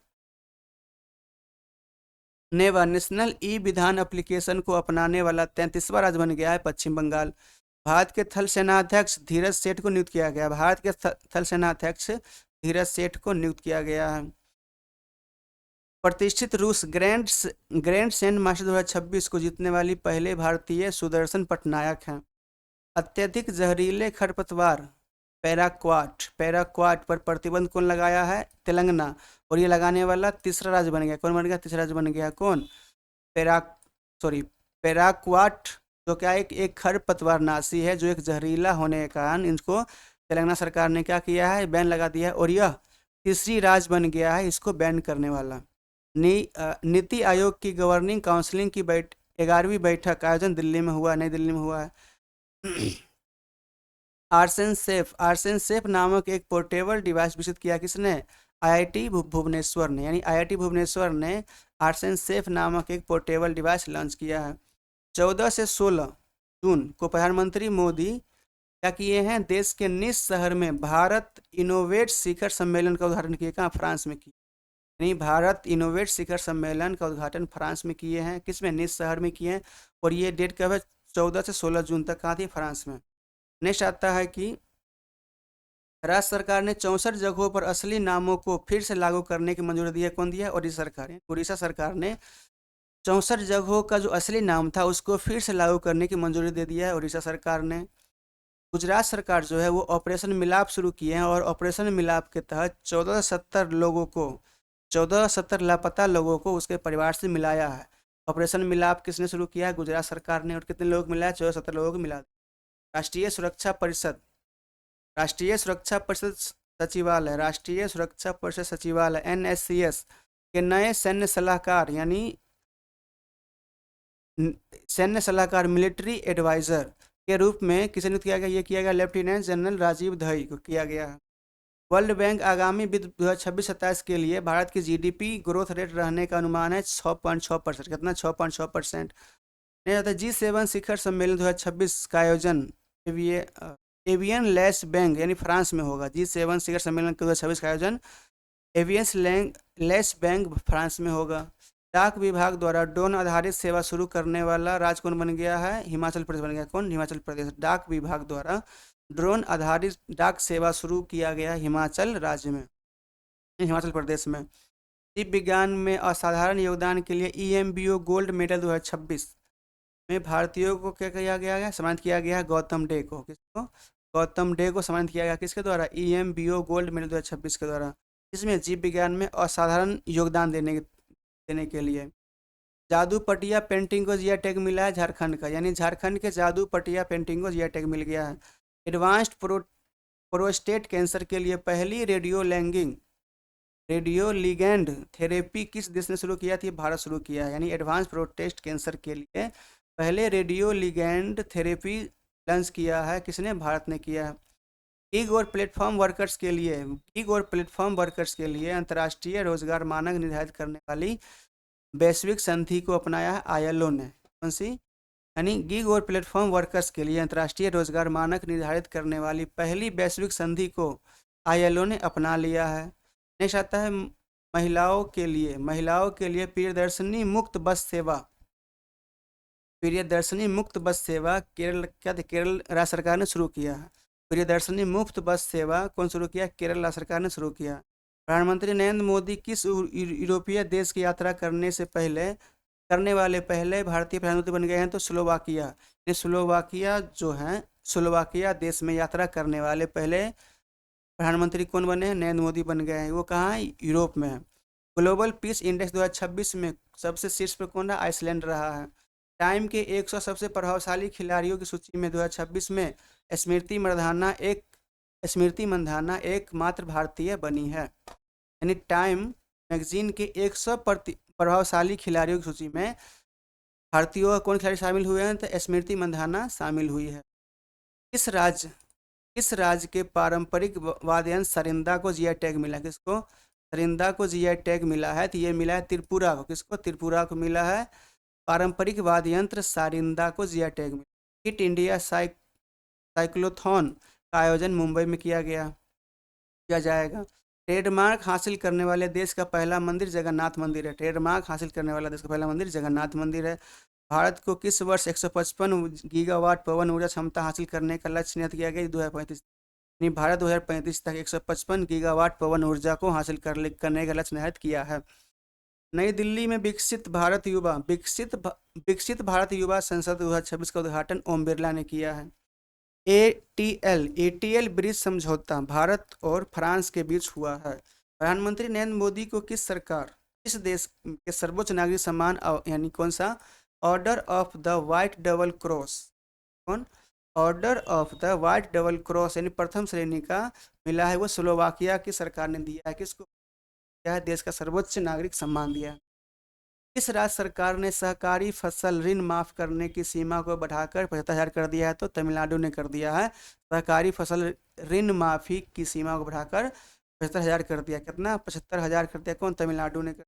नेवा नेशनल ई विधान एप्लीकेशन को अपनाने वाला 33वां राज्य बन गया है पश्चिम बंगाल। भारत के थल सेनाध्यक्ष धीरज सेठ को नियुक्त किया गया। भारत के थल सेनाध्यक्ष धीरज सेठ को नियुक्त किया गया है। प्रतिष्ठित रूस ग्रैंड सैंड मास्टर 2026 को जीतने वाली पहले भारतीय सुदर्शन पटनायक हैं। अत्यधिक जहरीले खरपतवार पैराक्वाट पर प्रतिबंध कौन लगाया है, तेलंगाना। और ये लगाने वाला तीसरा राज्य बन गया। कौन बन गया, तीसरा राज्य बन गया। कौन, पैराक्वाट, जो क्या एक खरपतवार नाशी है जो एक जहरीला होने के कारण इनको तेलंगाना सरकार ने क्या किया है, बैन लगा दिया है। और यह तीसरी राज्य बन गया है इसको बैन करने वाला। नीति आयोग की गवर्निंग काउंसिलिंग की 11वीं बैठक आयोजन दिल्ली में हुआ, नई दिल्ली में हुआ है। आर्सन सेफ नामक एक पोर्टेबल डिवाइस विकसित किया किसने, आईआईटी भुवनेश्वर ने। यानी आईआईटी भुवनेश्वर ने आर्सन सेफ नामक एक पोर्टेबल डिवाइस लॉन्च किया है। 14 से 16 जून को प्रधानमंत्री मोदी क्या किए हैं, देश के निस शहर में भारत इनोवेट शिखर सम्मेलन का उद्घाटन किए। कहाँ, फ्रांस में किए। यानी भारत इनोवेट शिखर सम्मेलन का उद्घाटन फ्रांस में किए हैं। किसमें, निस शहर में किए हैं। और ये डेट कब है, 14 से 16 जून तक। कहाँ थी, फ्रांस में। नेक्स्ट आता है कि राज्य सरकार ने 64 जगहों पर असली नामों को फिर से लागू करने की मंजूरी दी है। कौन दिया, उड़ीसा सरकार। उड़ीसा सरकार ने 64 जगहों का जो असली नाम था उसको फिर से लागू करने की मंजूरी दे दिया है उड़ीसा सरकार ने। गुजरात सरकार जो है वो ऑपरेशन मिलाप शुरू किए हैं और ऑपरेशन मिलाप के तहत 1470 लापता लोगों को उसके परिवार से मिलाया है। ऑपरेशन मिलाप किसने शुरू किया है? गुजरात सरकार ने। और कितने लोगों को मिलाया? 1470 लोगों को मिला। राष्ट्रीय सुरक्षा परिषद, राष्ट्रीय सुरक्षा परिषद सचिवालय, राष्ट्रीय सुरक्षा परिषद सचिवालय एनएससीएस के नए सैन्य सलाहकार यानी सैन्य सलाहकार मिलिट्री एडवाइजर के रूप में किसे नियुक्त किया गया? ये किया गया लेफ्टिनेंट जनरल राजीव दही को किया गया है। वर्ल्ड बैंक आगामी वित्त 2026-27 के लिए भारत की जीडीपी ग्रोथ रेट रहने का अनुमान है 6.6%। कितना? 6.6%। नहीं जाता G7 शिखर सम्मेलन 2026 का आयोजन एवियन लेस बैंक यानी फ्रांस में होगा। G7 शिखर सम्मेलन 2026 का आयोजन एवियन लेस बैंक फ्रांस में होगा। डाक विभाग द्वारा ड्रोन आधारित सेवा शुरू करने वाला राज्य कौन बन गया है? हिमाचल प्रदेश बन गया। कौन? हिमाचल प्रदेश। डाक विभाग द्वारा ड्रोन आधारित डाक सेवा शुरू किया गया हिमाचल राज्य में, हिमाचल प्रदेश में। जीव विज्ञान में असाधारण योगदान के लिए EMBO गोल्ड मेडल 2026 में भारतीयों को क्या किया गया है? सम्मानित किया गया है गौतम डे को। किसको? गौतम डे को सम्मानित किया गया। किसके द्वारा? EMBO गोल्ड मेडल 2026 के द्वारा। इसमें जीव विज्ञान में असाधारण योगदान देने के लिए। जादू पटिया पेंटिंग को जीआई टैग मिला है झारखंड का, यानी झारखंड के जादू पटिया पेंटिंग को जीआई टैग मिल गया है। एडवांस्ड प्रोस्टेट कैंसर के लिए पहली रेडियोलिगेंड थेरेपी किस देश ने शुरू किया थी? भारत शुरू किया है। यानी एडवांस प्रोस्टेट कैंसर के लिए पहले रेडियोलिगेंड थेरेपी लॉन्च किया है। किसने? भारत ने किया है। गिग और प्लेटफॉर्म वर्कर्स के लिए अंतर्राष्ट्रीय रोजगार मानक निर्धारित करने वाली वैश्विक संधि को अपनाया है ILO ने। कौन सी? यानी गिग और प्लेटफॉर्म वर्कर्स के लिए अंतर्राष्ट्रीय रोजगार मानक निर्धारित करने वाली पहली वैश्विक संधि को ILO ने अपना लिया है। नेक्स्ट आता है महिलाओं के लिए प्रियदर्शनी मुक्त बस सेवा केरल राज्य सरकार ने शुरू किया है। प्रियदर्शनी मुक्त बस सेवा कौन शुरू किया? केरल राज्य सरकार ने शुरू किया। प्रधानमंत्री नरेंद्र मोदी किस यूरोपीय देश की यात्रा करने वाले पहले भारतीय प्रधानमंत्री बन गए हैं? तो स्लोवाकिया। ये स्लोवाकिया देश में यात्रा करने वाले पहले प्रधानमंत्री कौन बने हैं? नरेंद्र मोदी बन गए हैं। वो कहाँ है? यूरोप में है। ग्लोबल पीस इंडेक्स 2026 में सबसे शीर्ष पर कौन रहा? आइसलैंड रहा है। टाइम के 100 सबसे प्रभावशाली खिलाड़ियों की सूची में 2026 में स्मृति मंधाना एकमात्र भारतीय बनी है। यानी टाइम मैगजीन के 100 प्रभावशाली खिलाड़ियों की सूची में भारतीयों का कौन खिलाड़ी शामिल हुए हैं? तो स्मृति मंधाना शामिल हुई है। किस राज्य के पारंपरिक वाद्ययंत्र सरिंदा को जीआई टैग मिला है? किसको? सरिंदा को जीआई टैग मिला है। तो ये मिला है त्रिपुरा को। किसको? त्रिपुरा को मिला है पारंपरिक वाद्ययंत्र सारिंदा को जीआई टैग मिला। फिट इंडिया साइक्लोथॉन का आयोजन मुंबई में किया जाएगा। ट्रेडमार्क हासिल करने वाले देश का पहला मंदिर जगन्नाथ मंदिर है। ट्रेडमार्क हासिल करने वाला देश का पहला मंदिर जगन्नाथ मंदिर है। भारत को किस वर्ष 155 गीगावाट पवन ऊर्जा क्षमता हासिल करने का लक्ष्य नियत किया गया? 2035। यानी भारत 2035 तक 155 गीगावाट पवन ऊर्जा को हासिल करने का लक्ष्य निर्धारित किया है। नई दिल्ली में विकसित भारत युवा संसद 2026 का उद्घाटन ओम बिरला ने किया है। ATL ब्रिज समझौता भारत और फ्रांस के बीच हुआ है। प्रधानमंत्री नरेंद्र मोदी को किस देश के सर्वोच्च नागरिक सम्मान यानी कौन सा? Order of the white double cross. कौन? Order of the white double cross यानी प्रथम श्रेणी का मिला है। वो स्लोवाकिया की सरकार ने दिया है। किसको? क्या है? देश का सर्वोच्च नागरिक सम्मान दिया है। किस राज्य सरकार ने सहकारी फसल ऋण माफ करने की सीमा को बढ़ाकर 75,000 कर दिया है? तो तमिलनाडु ने कर दिया है। सहकारी फसल ऋण माफी की सीमा को बढ़ाकर 75,000 कर दिया। कितना? 75,000 कर दिया। कौन? तमिलनाडु ने कर।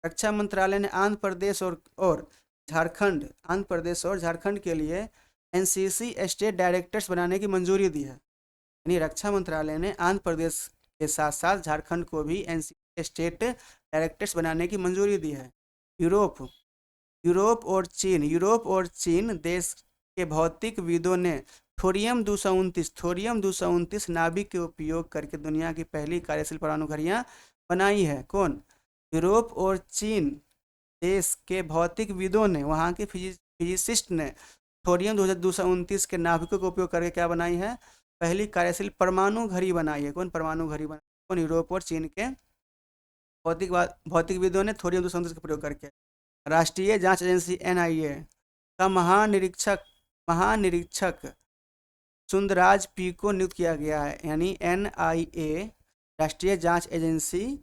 रक्षा मंत्रालय ने आंध्र प्रदेश और झारखंड के लिए NCC स्टेट डायरेक्टर्स बनाने की मंजूरी दी है। यानी रक्षा मंत्रालय ने आंध्र प्रदेश के साथ साथ झारखंड को भी NCC स्टेट डायरेक्टर्स बनाने की मंजूरी दी है। यूरोप और चीन देश के भौतिकविदों ने थोरियम 229 नाभिक के उपयोग करके दुनिया की पहली कार्यशील परमाणु घड़ियां बनाई है। कौन? यूरोप और चीन देश के भौतिकविदों ने, वहाँ के फिजिसिस्ट ने थोरियम 229 के नाभिकों का उपयोग करके क्या बनाई है, पहली कार्यशील परमाणु घड़ी बनाई है। कौन परमाणु घड़ी बनाई, कौन, यूरोप और चीन के भौतिकविदों ने थोरियम 229 का प्रयोग करके। राष्ट्रीय जांच एजेंसी एनआईए का महानिरीक्षक सुंदरराज पी को नियुक्त किया गया है, यानी एनआईए राष्ट्रीय जांच एजेंसी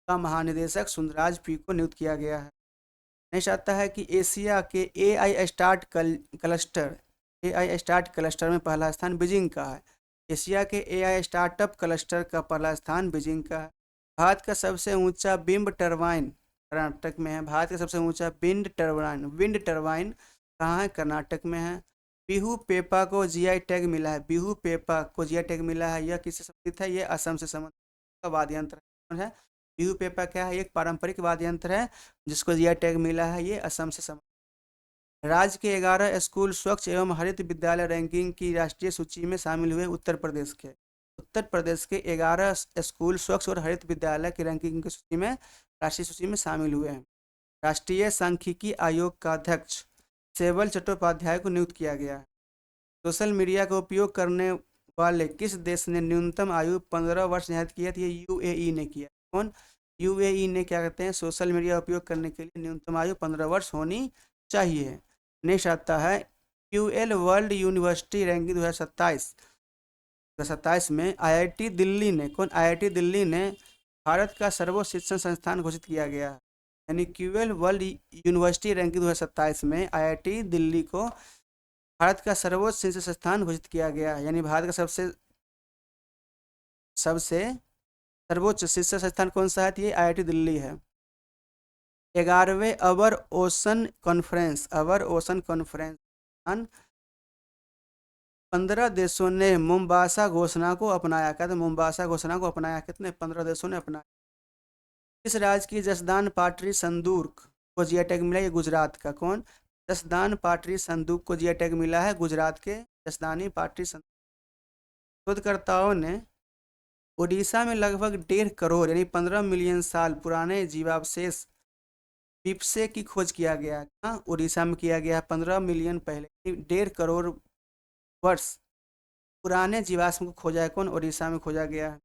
का महानिदेशक सुंदरराज पी को नियुक्त किया गया है। नेक्स्ट आता है कि एशिया के एआई स्टार्ट क्लस्टर में पहला स्थान बीजिंग का है। एशिया के एआई स्टार्टअप क्लस्टर का पहला स्थान बीजिंग का है। भारत का सबसे ऊंचा विंड टरबाइन कर्नाटक में है। भारत का सबसे ऊंचा विंड टरबाइन कहाँ है, कर्नाटक में है। बिहू पेपा को जीआई टैग मिला है। बिहू पेपा को जीआई टैग मिला है, यह किससे संबंधित है, यह असम से संबंधित वाद्य यंत्र है। बिहू पेपा क्या है, एक पारंपरिक वाद्य यंत्र है जिसको जीआई टैग मिला है, ये असम से संबंधित। राज्य के 11 स्कूल स्वच्छ एवं हरित विद्यालय रैंकिंग की राष्ट्रीय सूची में शामिल हुए। उत्तर प्रदेश के 11 स्कूल स्वच्छ और हरित विद्यालय की रैंकिंग की सूची में, राष्ट्रीय सूची में शामिल हुए हैं। राष्ट्रीय सांख्यिकी आयोग का अध्यक्ष सेवल चट्टोपाध्याय को नियुक्त किया गया है। सोशल मीडिया का उपयोग करने वाले किस देश ने न्यूनतम आयु 15 वर्ष निर्धारित किया था, ये यूएई ने किया। कौन, यूएई ने क्या कहते हैं, सोशल मीडिया उपयोग करने के लिए न्यूनतम आयु 15 वर्ष होनी चाहिए। नेक्स्ट आता है क्यूएल वर्ल्ड यूनिवर्सिटी रैंकिंग 2027 में आईआईटी दिल्ली ने, कौन, आईआईटी दिल्ली ने भारत का सर्वोच्च शिक्षण संस्थान घोषित किया गया है। यानी क्यूएल वर्ल्ड यूनिवर्सिटी रैंकिंग 2027 में आईआईटी दिल्ली को भारत का सर्वोच्च शिक्षण संस्थान घोषित किया गया है। यानी भारत का सबसे सर्वोच्च शिक्षण संस्थान कौन सा है, ये आईआईटी दिल्ली है। 11वें अवर ओशन कॉन्फ्रेंस 15 देशों ने मोम्बासा घोषणा को अपनाया। क्या, तो मोम्बासा घोषणा को अपनाया, कितने, 15 देशों ने अपनाया। इस राज्य की जसदान पाटरी संदूक को जीआई टैग मिला, ये गुजरात का। कौन, जसदान पाटरी संदूक को जीआई टैग मिला है, गुजरात के जसदानी पाटरी संदूक। शोधकर्ताओं ने उड़ीसा में लगभग 1.5 करोड़ यानी 15 मिलियन साल पुराने जीवावशेष पिप्से की खोज किया गया। कहाँ, उड़ीसा में किया गया, 15 मिलियन पहले, 1.5 करोड़ वर्ष पुराने जीवाश्म को खोजा है। कौन, उड़ीसा में खोजा गया है।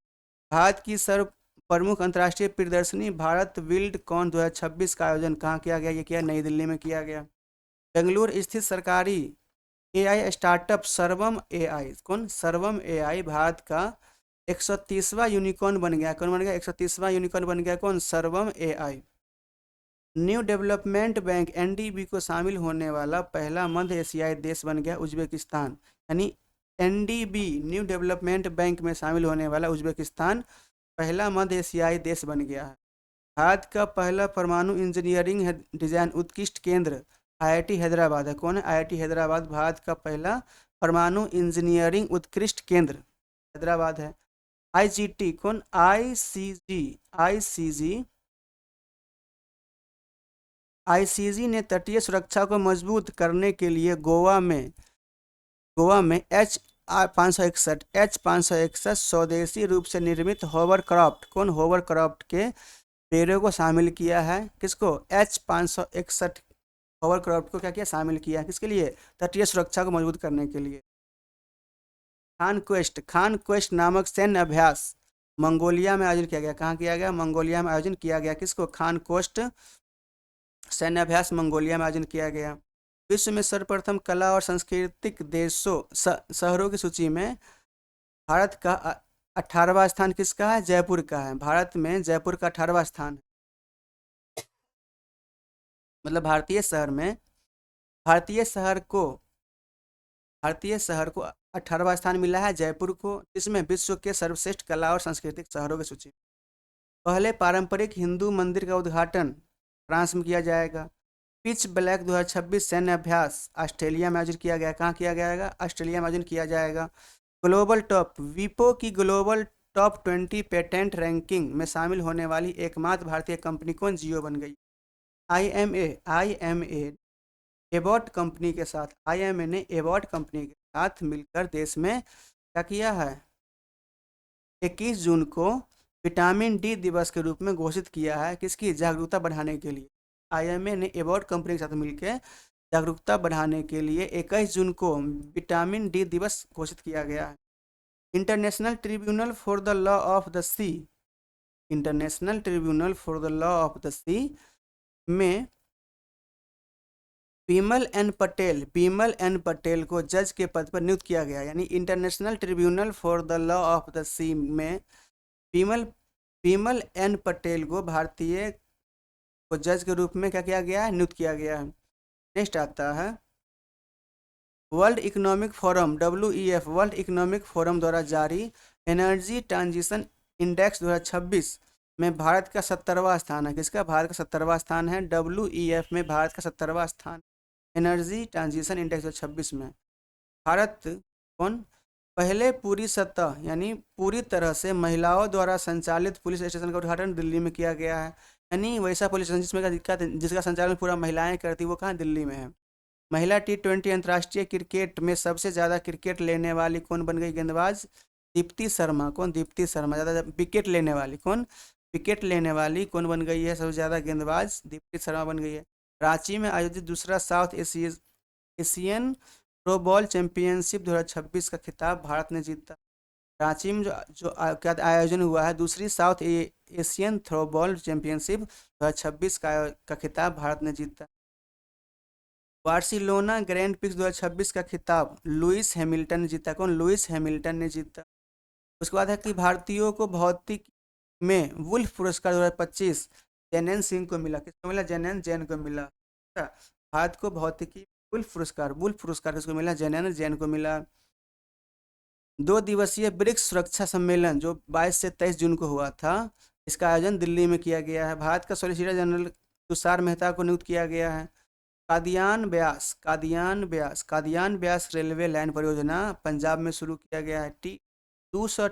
भारत की सर्व प्रमुख अंतर्राष्ट्रीय प्रदर्शनी भारत विल्ड कॉन 2026 का आयोजन कहाँ किया गया, ये किया नई दिल्ली में किया गया। बेंगलुरु स्थित सरकारी एआई स्टार्टअप सर्वम एआई, कौन, सर्वम एआई भारत का 130वां यूनिकॉर्न बन गया। कौन बन गया, 130वां यूनिकॉर्न बन गया, कौन, सर्वम AI. New development bank NDB को शामिल होने वाला पहला मध्य एशियाई देश बन गया उज्बेकिस्तान। यानी एनडीबी न्यू डेवलपमेंट बैंक में शामिल होने वाला उज्बेकिस्तान पहला मध्य एशियाई देश बन गया है। भारत का पहला परमाणु इंजीनियरिंग डिजाइन उत्कृष्ट केंद्र आईआईटी हैदराबाद है। कौन है, आईआईटी हैदराबाद भारत का पहला परमाणु इंजीनियरिंग उत्कृष्ट केंद्र हैदराबाद है। आईजीटी, कौन, आईसीजी ने तटीय सुरक्षा को मजबूत करने के लिए गोवा में H561 स्वदेशी रूप से निर्मित होवरक्राफ्ट, कौन, होवरक्राफ्ट के पेड़ों को शामिल किया है। किसको, H561 होवरक्राफ्ट को क्या किया, शामिल किया है, किसके लिए, तटीय सुरक्षा को मजबूत करने के लिए। खान क्वेस्ट नामक सैन्य अभ्यास मंगोलिया में आयोजन किया गया। कहाँ किया गया, मंगोलिया में आयोजन किया गया। किसको, खान क्वेस्ट सैन्य अभ्यास मंगोलिया में आयोजन किया गया। विश्व में सर्वप्रथम कला और सांस्कृतिक शहरों की सूची में भारत का 18वां स्थान किसका है, जयपुर का है। भारत में जयपुर का 18वां स्थान है। मतलब भारतीय शहर को 18वां स्थान मिला है जयपुर को, इसमें विश्व के सर्वश्रेष्ठ कला और सांस्कृतिक शहरों की सूची। पहले पारंपरिक हिंदू मंदिर का उद्घाटन फ्रांस में किया जाएगा। पिच ब्लैक 2026 सैन्य अभ्यास ऑस्ट्रेलिया में आयोजित किया गया। कहाँ किया जाएगा, ऑस्ट्रेलिया में आयोजन किया जाएगा। विपो की ग्लोबल टॉप 20 पेटेंट रैंकिंग में शामिल होने वाली एकमात्र भारतीय कंपनी कौन, जियो बन गई। आईएमए एबॉट कंपनी के साथ मिलकर देश में क्या किया है, 21 जून को विटामिन डी दिवस के रूप में घोषित किया है। किसकी, जागरूकता बढ़ाने के लिए। आईएमए ने एबॉट कंपनी के साथ मिलकर जागरूकता बढ़ाने के लिए 21 जून को विटामिन डी दिवस घोषित किया गया है। International tribunal for the law of the sea, international tribunal for the law of the sea में बीमल एन पटेल को जज के पद पर नियुक्त किया गया। यानी international tribunal for the law of the sea में बीमल बीमल एन पटेल को भारतीय को जज के रूप में क्या किया गया है, नियुक्त किया गया है। नेक्स्ट आता है world economic forum WEF, world economic forum द्वारा जारी एनर्जी ट्रांजिशन इंडेक्स 2026 में भारत का 70वां स्थान है। किसका? भारत का 70वां स्थान है। WEF में भारत का 70वां स्थान एनर्जी ट्रांजिशन इंडेक्स 2026 में। भारत कौन? पहले पूरी सतह यानी पूरी तरह से महिलाओं द्वारा संचालित पुलिस स्टेशन का उद्घाटन दिल्ली में किया गया है। यानी वैसा पुलिस स्टेशन जिसका संचालन पूरा महिलाएं करती, वो कहाँ? दिल्ली में है। महिला T20 अंतर्राष्ट्रीय क्रिकेट में सबसे ज़्यादा क्रिकेट लेने वाली कौन बन गई? गेंदबाज दीप्ति शर्मा। कौन? दीप्ति शर्मा। ज़्यादा विकेट लेने वाली कौन? विकेट लेने वाली कौन बन गई है? सबसे ज़्यादा गेंदबाज दीप्ति शर्मा बन गई है। रांची में आयोजित दूसरा साउथ एशियन थ्रोबॉल चैंपियनशिप 2026 का खिताब भारत ने जीता। रांची में क्या आयोजन हुआ है? दूसरी साउथ एशियन थ्रोबॉल चैंपियनशिप 2026 का खिताब भारत ने जीता। बार्सिलोना ग्रैंड प्रिक्स 2026 का खिताब लुइस हैमिल्टन ने जीता। कौन? लुइस हैमिल्टन ने जीता। उसके बाद है कि भारतीयों को भौतिक में वुल्फ पुरस्कार 2025 जैनैन सिंह को मिला। किसको मिला? जैनैन जैन को मिला। अच्छा, भारत को भौतिकी वुल्फ पुरस्कार किसको मिला? जैनैन जैन को मिला। 2 दिवसीय ब्रिक्स सुरक्षा सम्मेलन जो 22 से 23 जून को हुआ था, इसका आयोजन दिल्ली में किया गया है। भारत का सॉलिसिटर जनरल तुषार मेहता को नियुक्त किया गया है। कादियान ब्यास रेलवे लाइन परियोजना पंजाब में शुरू किया गया है। 200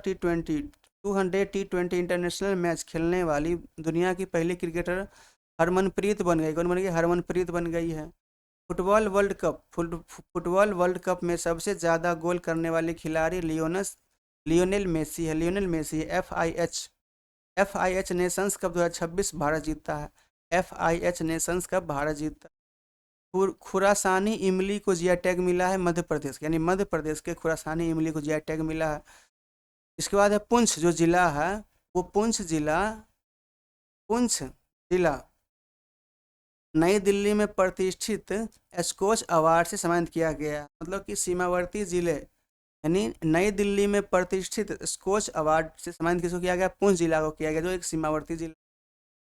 T20 इंटरनेशनल मैच खेलने वाली दुनिया की पहली क्रिकेटर हरमनप्रीत बन गई। कौन बन गई? हरमनप्रीत बन गई है। फुटबॉल वर्ल्ड कप में सबसे ज़्यादा गोल करने वाले खिलाड़ी लियोनेल मेसी है। FIH नेशंस कप 2026 भारत जीतता है। FIH नेशंस कप भारत जीतता। खुरासानी इमली को जीआई टैग मिला है मध्य प्रदेश, यानी मध्य प्रदेश के खुरासानी इमली को जीआई टैग मिला है। इसके बाद है पुंछ जो जिला है, वो पुंछ जिला नई दिल्ली में प्रतिष्ठित स्कोच अवार्ड से सम्मानित किया गया। मतलब कि सीमावर्ती जिले यानी नई दिल्ली में प्रतिष्ठित स्कोच अवार्ड से सम्मानित किसको किया गया? पुंछ जिला को किया गया, जो एक सीमावर्ती जिला।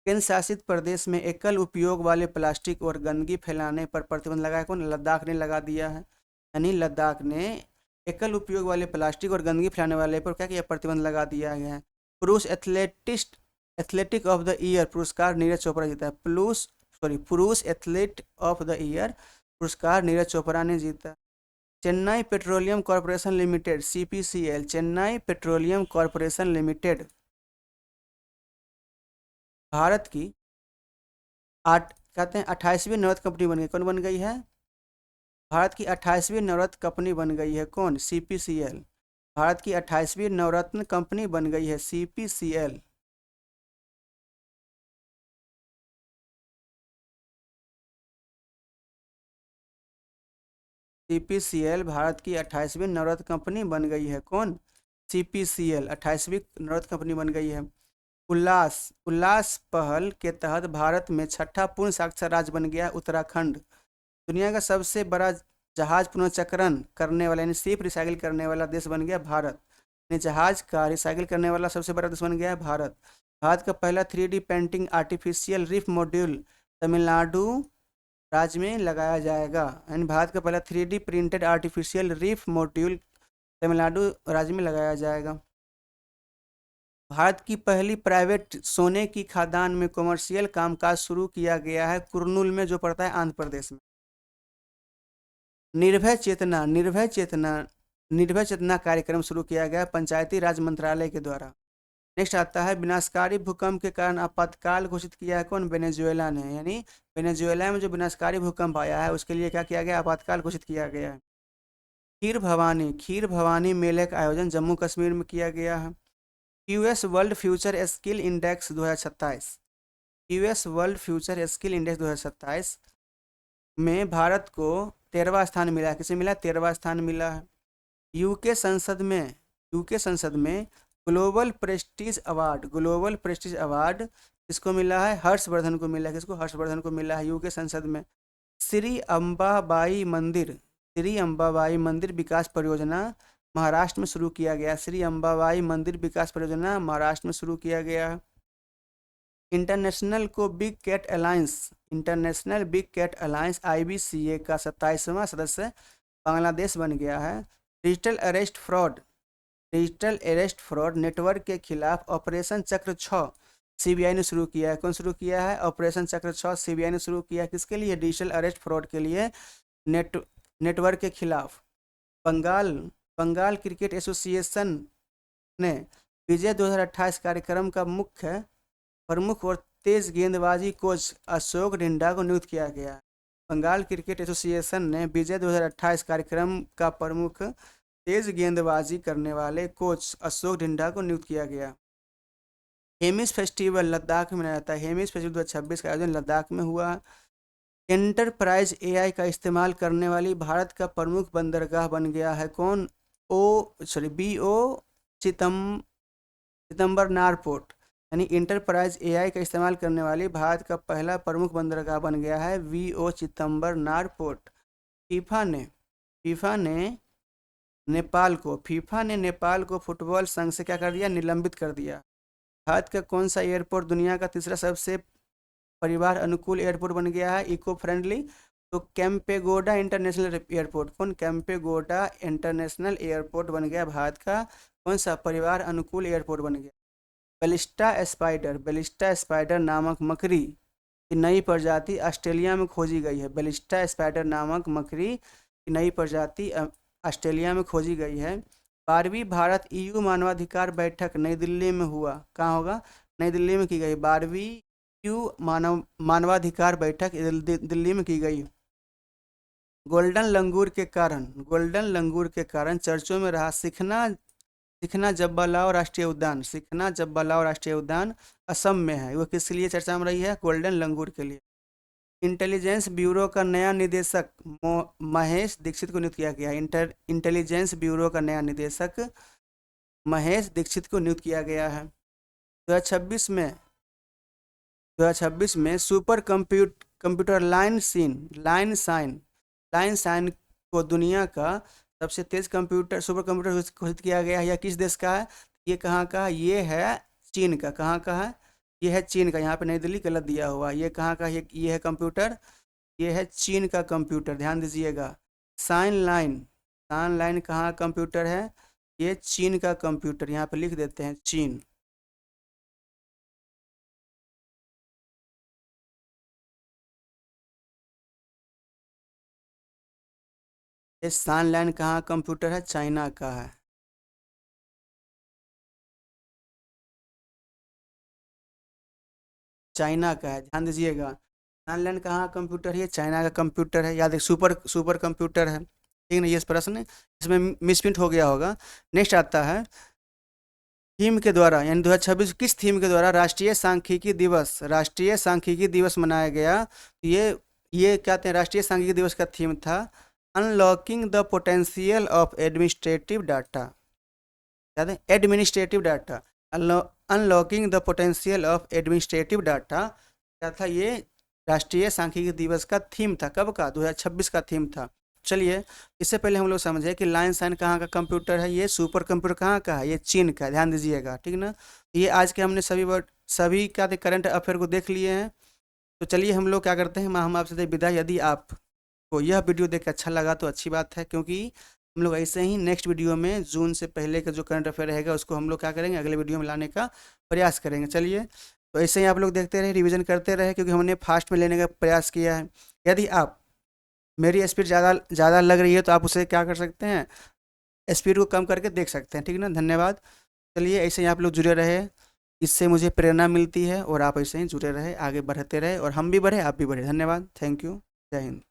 केंद्र शासित प्रदेश में एकल उपयोग वाले प्लास्टिक और गंदगी फैलाने पर प्रतिबंध लगाया। कौन? लद्दाख ने लगा दिया है। यानी लद्दाख ने एकल उपयोग वाले प्लास्टिक और गंदगी फैलाने वाले पर क्या किया? प्रतिबंध लगा दिया गया है। पुरुष एथलेटिक ऑफ द ईयर पुरस्कार नीरज चोपड़ा जीता है। पुरुष एथलीट ऑफ द ईयर पुरस्कार नीरज चोपड़ा ने जीता। Chennai petroleum corporation limited CPCL, Chennai petroleum corporation limited Bharat की कहते हैं 28वीं नवरत्न कंपनी बन गई। कौन बन गई है? भारत की 28वीं नवरत्न कंपनी बन गई है। कौन? CPCL। भारत की 28वीं नवरत्न कंपनी बन गई है CPCL। CPCL भारत की 28वीं नवरत्न कंपनी बन गई है। कौन? CPCL 28वीं नवरत्न कंपनी बन गई है। उल्लास पहल के तहत भारत में छठा पूर्ण साक्षर राज्य बन गया उत्तराखंड। दुनिया का सबसे बड़ा जहाज पुनर्चक्रण करने वाला यानी शिप रिसाइकिल करने वाला देश बन गया भारत। यानी जहाज का रिसाइकिल करने वाला सबसे बड़ा देश बन गया है भारत। भारत का पहला 3D painting artificial reef module Tamil Nadu राज्य में लगाया जाएगा। यानी भारत का पहला 3D printed artificial reef module Tamil Nadu राज्य में लगाया जाएगा। भारत की पहली प्राइवेट सोने की खदान में कॉमर्शियल कामकाज शुरू किया गया है कुर्नूल में, जो पड़ता है आंध्र प्रदेश में। निर्भय चेतना कार्यक्रम शुरू किया गया पंचायती राज मंत्रालय के द्वारा। नेक्स्ट आता है विनाशकारी भूकंप के कारण आपातकाल घोषित किया है। कौन? वेनेजुएला ने। यानी वेनेजुएला में जो विनाशकारी भूकंप आया है उसके लिए क्या किया गया? आपातकाल घोषित किया गया है। खीर भवानी मेले का आयोजन जम्मू कश्मीर में किया गया है। US world future skill index 2027, US world future skill index 2027 में भारत को 13वां स्थान मिला है। किसे मिला? 13वां स्थान मिला है। यूके संसद में ग्लोबल प्रेस्टीज अवार्ड किसको मिला है? हर्षवर्धन को मिला है। किसको? हर्षवर्धन को मिला है यूके संसद में। श्री अंबाबाई मंदिर विकास परियोजना महाराष्ट्र में शुरू किया गया। श्री अंबाबाई मंदिर विकास परियोजना महाराष्ट्र में शुरू किया गया है। International big cat alliance IBCA का 27वां सदस्य बांग्लादेश बन गया है। डिजिटल अरेस्ट फ्रॉड नेटवर्क के खिलाफ ऑपरेशन चक्र 6 CBI ने शुरू किया है। कौन शुरू किया है? ऑपरेशन चक्र 6 CBI ने शुरू किया है। किसके लिए? डिजिटल अरेस्ट फ्रॉड के लिए, नेटवर्क के खिलाफ। बंगाल क्रिकेट एसोसिएशन ने विजय 2028 कार्यक्रम का प्रमुख और तेज गेंदबाजी कोच अशोक डिंडा को नियुक्त किया गया। बंगाल क्रिकेट एसोसिएशन ने विजय 2028 कार्यक्रम का प्रमुख तेज गेंदबाजी करने वाले कोच अशोक डिंडा को नियुक्त किया गया। हेमिस फेस्टिवल लद्दाख में मनाया जाता है। हेमिस फेस्टिवल 2026 का आयोजन लद्दाख में हुआ। एंटरप्राइज AI का इस्तेमाल करने वाली भारत का प्रमुख बंदरगाह बन गया है। कौन? BO चिदम्बरनार पोर्ट, यानी इंटरप्राइज AI का इस्तेमाल करने वाली भारत का पहला प्रमुख बंदरगाह बन गया है VO चिदम्बरनार पोर्ट। फीफा ने नेपाल को फुटबॉल संघ से क्या कर दिया? निलंबित कर दिया। भारत का कौन सा एयरपोर्ट दुनिया का तीसरा सबसे परिवार अनुकूल एयरपोर्ट बन गया है? Eco friendly. तो कैंपेगोडा इंटरनेशनल एयरपोर्ट। कौन? कैंपेगोडा इंटरनेशनल एयरपोर्ट बन गया भारत का कौन सा परिवार अनुकूल एयरपोर्ट बन गया। बेलिस्टा स्पाइडर नामक मकड़ी की नई प्रजाति ऑस्ट्रेलिया में खोजी गई है। बेलिस्टा स्पाइडर नामक मकड़ी की नई प्रजाति ऑस्ट्रेलिया में खोजी गई है। 12वीं भारत EU मानवाधिकार बैठक नई दिल्ली में हुआ। कहाँ होगा? नई दिल्ली में की गई। 12वीं EU मानवाधिकार बैठक दिल्ली में की गई। गोल्डन लंगूर के कारण चर्चों में रहा सिखना जब्बालाव राष्ट्रीय उद्यान असम में है। वो किस लिए चर्चा में रही है? गोल्डन लंगूर के लिए। इंटेलिजेंस ब्यूरो का नया निदेशक महेश दीक्षित को नियुक्त किया गया। इंटेलिजेंस ब्यूरो का नया निदेशक महेश दीक्षित को नियुक्त किया गया है। 2026 में सुपर कंप्यूटर लाइन साइन को दुनिया का सबसे तेज सुपर कंप्यूटर घोषित किया गया है। यह किस देश का है? ये कहाँ का? ये है चीन का। कहाँ का है? ये है चीन का। यहाँ पे नई दिल्ली गलत दिया हुआ। ये कहाँ का? ये है कंप्यूटर, ये है चीन का कंप्यूटर, ध्यान दीजिएगा। साइन लाइन कहाँ कंप्यूटर है? ये चीन का कंप्यूटर, यहाँ पे लिख देते हैं चीन। ये साइन लाइन कहाँ कंप्यूटर है? चाइना का है। चाइना का है, ध्यान दीजिएगा। साइन लाइन कहाँ कंप्यूटर है? ये चाइना का कंप्यूटर है। याद है, सुपर कंप्यूटर है। ठीक ना? ये प्रश्न इसमें मिसप्रिंट हो गया होगा। नेक्स्ट आता है थीम के द्वारा, यानी 2026 किस थीम के द्वारा राष्ट्रीय सांख्यिकी दिवस मनाया गया? ये क्या थे? राष्ट्रीय सांख्यिकी दिवस का थीम था unlocking the potential of administrative data. याद है? Administrative data, unlocking the potential of administrative data क्या था? ये राष्ट्रीय सांख्यिकी दिवस का थीम था। कब का? 2026 का थीम था। चलिए, इससे पहले हम लोग समझे कि लाइन साइन कहाँ का कंप्यूटर है? ये सुपर कंप्यूटर कहाँ का है? ये चीन का, ध्यान दीजिएगा। ठीक ना? ये आज के हमने सभी क्या थे करंट अफेयर को देख लिए हैं। तो चलिए हम लोग क्या करते हैं, हम आपसे दे विदा। यदि आपको यह वीडियो देख के अच्छा लगा तो अच्छी बात है, क्योंकि हम लोग ऐसे ही नेक्स्ट वीडियो में जून से पहले का जो करंट अफेयर रहेगा उसको हम लोग क्या करेंगे, अगले वीडियो में लाने का प्रयास करेंगे। चलिए, तो ऐसे ही आप लोग देखते रहे, रिवीजन करते रहे, क्योंकि हमने फास्ट में लेने का प्रयास किया है। यदि आप मेरी स्पीड ज़्यादा लग रही है तो आप उसे क्या कर सकते हैं, स्पीड को कम करके देख सकते हैं। ठीक ना? धन्यवाद। चलिए, ऐसे ही आप लोग जुड़े रहे, इससे मुझे प्रेरणा मिलती है, और आप ऐसे ही जुड़े रहे, आगे बढ़ते रहे, और हम भी बढ़े, आप भी बढ़े। धन्यवाद। Thank you. जय हिंद।